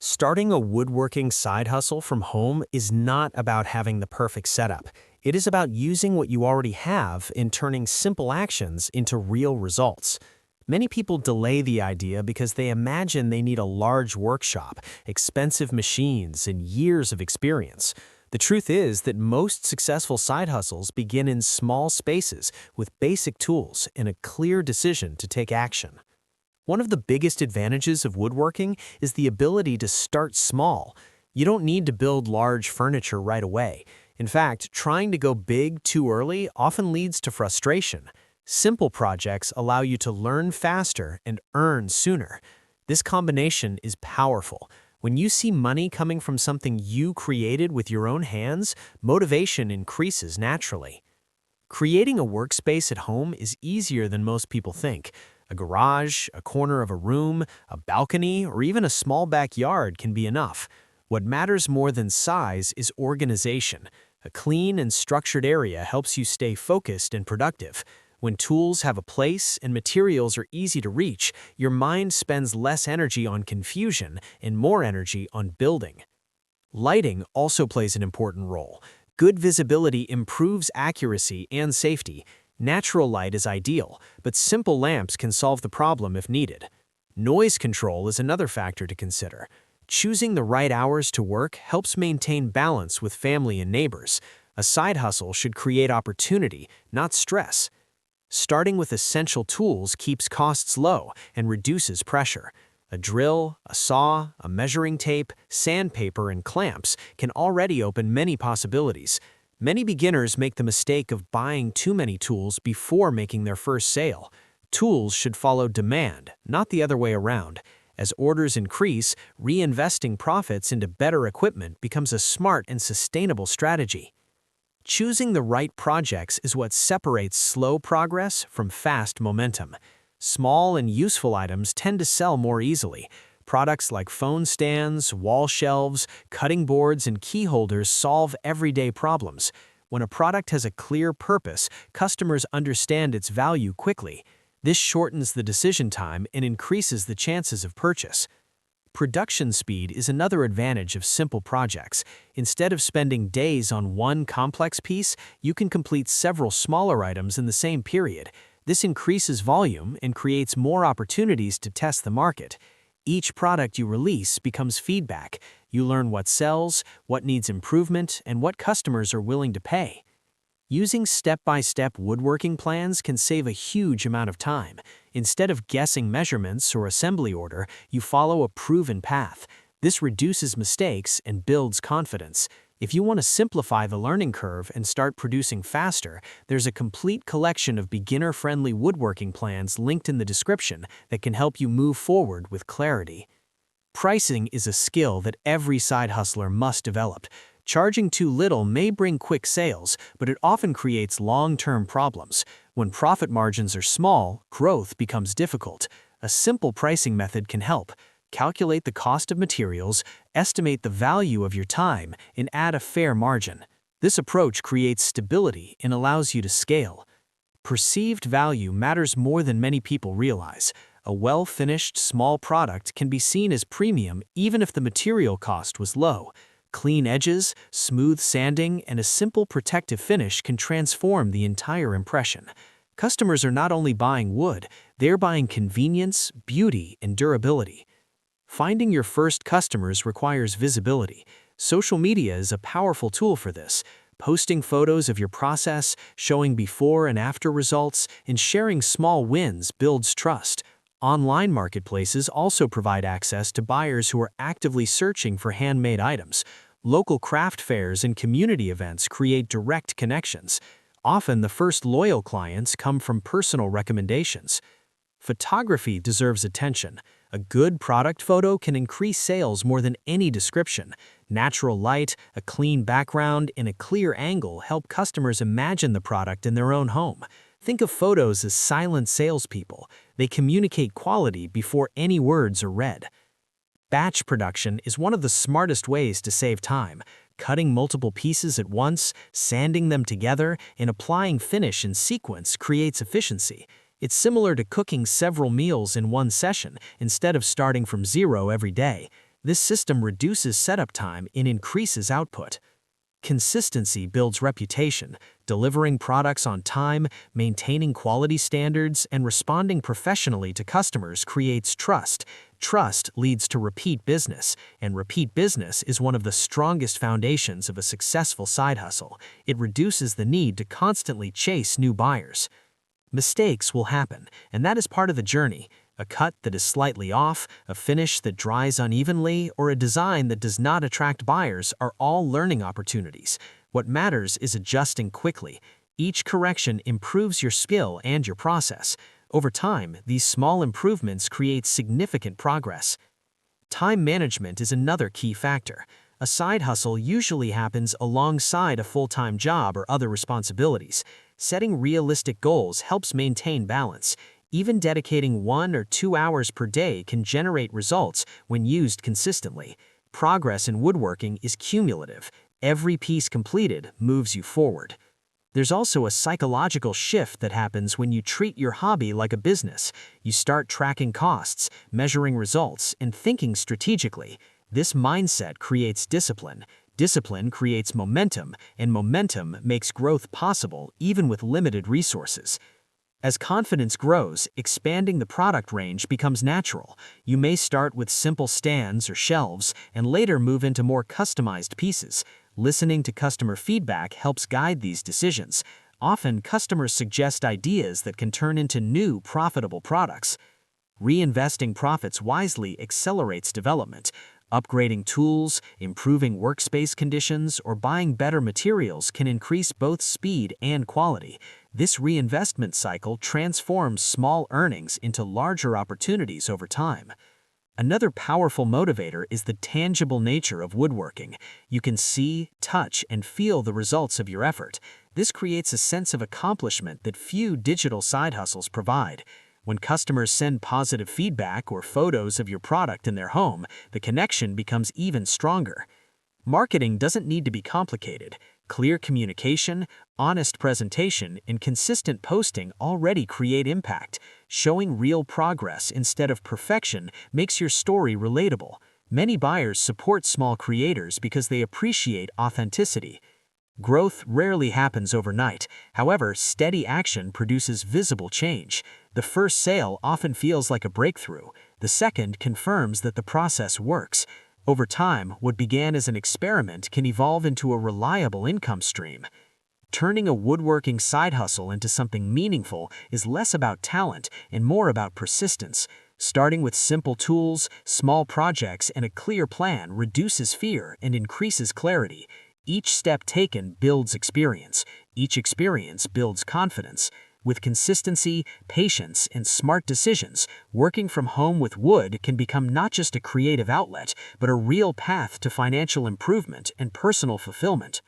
Starting a woodworking side hustle from home is not about having the perfect setup. It is about using what you already have and turning simple actions into real results. Many people delay the idea because they imagine they need a large workshop, expensive machines, and years of experience. The truth is that most successful side hustles begin in small spaces with basic tools and a clear decision to take action. One of the biggest advantages of woodworking is the ability to start small. You don't need to build large furniture right away. In fact, trying to go big too early often leads to frustration. Simple projects allow you to learn faster and earn sooner. This combination is powerful. When you see money coming from something you created with your own hands, motivation increases naturally. Creating a workspace at home is easier than most people think. A garage, a corner of a room, a balcony, or even a small backyard can be enough. What matters more than size is organization. A clean and structured area helps you stay focused and productive. When tools have a place and materials are easy to reach, your mind spends less energy on confusion and more energy on building. Lighting also plays an important role. Good visibility improves accuracy and safety. Natural light is ideal, but simple lamps can solve the problem if needed. Noise control is another factor to consider. Choosing the right hours to work helps maintain balance with family and neighbors. A side hustle should create opportunity, not stress. Starting with essential tools keeps costs low and reduces pressure. A drill, a saw, a measuring tape, sandpaper, and clamps can already open many possibilities. Many beginners make the mistake of buying too many tools before making their first sale. Tools should follow demand, not the other way around. As orders increase, reinvesting profits into better equipment becomes a smart and sustainable strategy. Choosing the right projects is what separates slow progress from fast momentum. Small and useful items tend to sell more easily. Products like phone stands, wall shelves, cutting boards, and key holders solve everyday problems. When a product has a clear purpose, customers understand its value quickly. This shortens the decision time and increases the chances of purchase. Production speed is another advantage of simple projects. Instead of spending days on one complex piece, you can complete several smaller items in the same period. This increases volume and creates more opportunities to test the market. Each product you release becomes feedback. You learn what sells, what needs improvement, and what customers are willing to pay. Using step-by-step woodworking plans can save a huge amount of time. Instead of guessing measurements or assembly order, you follow a proven path. This reduces mistakes and builds confidence. If you want to simplify the learning curve and start producing faster, there's a complete collection of beginner-friendly woodworking plans linked in the description that can help you move forward with clarity. Pricing is a skill that every side hustler must develop. Charging too little may bring quick sales, but it often creates long-term problems. When profit margins are small, growth becomes difficult. A simple pricing method can help. Calculate the cost of materials, estimate the value of your time, and add a fair margin. This approach creates stability and allows you to scale. Perceived value matters more than many people realize. A well-finished, small product can be seen as premium even if the material cost was low. Clean edges, smooth sanding, and a simple protective finish can transform the entire impression. Customers are not only buying wood, they're buying convenience, beauty, and durability. Finding your first customers requires visibility. Social media is a powerful tool for this. Posting photos of your process, showing before and after results, and sharing small wins builds trust. Online marketplaces also provide access to buyers who are actively searching for handmade items. Local craft fairs and community events create direct connections. Often, the first loyal clients come from personal recommendations. Photography deserves attention. A good product photo can increase sales more than any description. Natural light, a clean background, and a clear angle help customers imagine the product in their own home. Think of photos as silent salespeople. They communicate quality before any words are read. Batch production is one of the smartest ways to save time. Cutting multiple pieces at once, sanding them together, and applying finish in sequence creates efficiency. It's similar to cooking several meals in one session instead of starting from zero every day. This system reduces setup time and increases output. Consistency builds reputation. Delivering products on time, maintaining quality standards, and responding professionally to customers creates trust. Trust leads to repeat business, and repeat business is one of the strongest foundations of a successful side hustle. It reduces the need to constantly chase new buyers. Mistakes will happen, and that is part of the journey. A cut that is slightly off, a finish that dries unevenly, or a design that does not attract buyers are all learning opportunities. What matters is adjusting quickly. Each correction improves your skill and your process. Over time, these small improvements create significant progress. Time management is another key factor. A side hustle usually happens alongside a full-time job or other responsibilities. Setting realistic goals helps maintain balance. Even dedicating 1 or 2 hours per day can generate results when used consistently. Progress in woodworking is cumulative. Every piece completed moves you forward. There's also a psychological shift that happens when you treat your hobby like a business. You start tracking costs, measuring results, and thinking strategically. This mindset creates discipline. Discipline creates momentum, and momentum makes growth possible even with limited resources. As confidence grows, expanding the product range becomes natural. You may start with simple stands or shelves and later move into more customized pieces. Listening to customer feedback helps guide these decisions. Often, customers suggest ideas that can turn into new, profitable products. Reinvesting profits wisely accelerates development. Upgrading tools, improving workspace conditions, or buying better materials can increase both speed and quality. This reinvestment cycle transforms small earnings into larger opportunities over time. Another powerful motivator is the tangible nature of woodworking. You can see, touch, and feel the results of your effort. This creates a sense of accomplishment that few digital side hustles provide. When customers send positive feedback or photos of your product in their home, the connection becomes even stronger. Marketing doesn't need to be complicated. Clear communication, honest presentation, and consistent posting already create impact. Showing real progress instead of perfection makes your story relatable. Many buyers support small creators because they appreciate authenticity. Growth rarely happens overnight. However, steady action produces visible change. The first sale often feels like a breakthrough. The second confirms that the process works. Over time, what began as an experiment can evolve into a reliable income stream. Turning a woodworking side hustle into something meaningful is less about talent and more about persistence. Starting with simple tools, small projects, and a clear plan reduces fear and increases clarity. Each step taken builds experience. Each experience builds confidence. With consistency, patience, and smart decisions, working from home with wood can become not just a creative outlet, but a real path to financial improvement and personal fulfillment.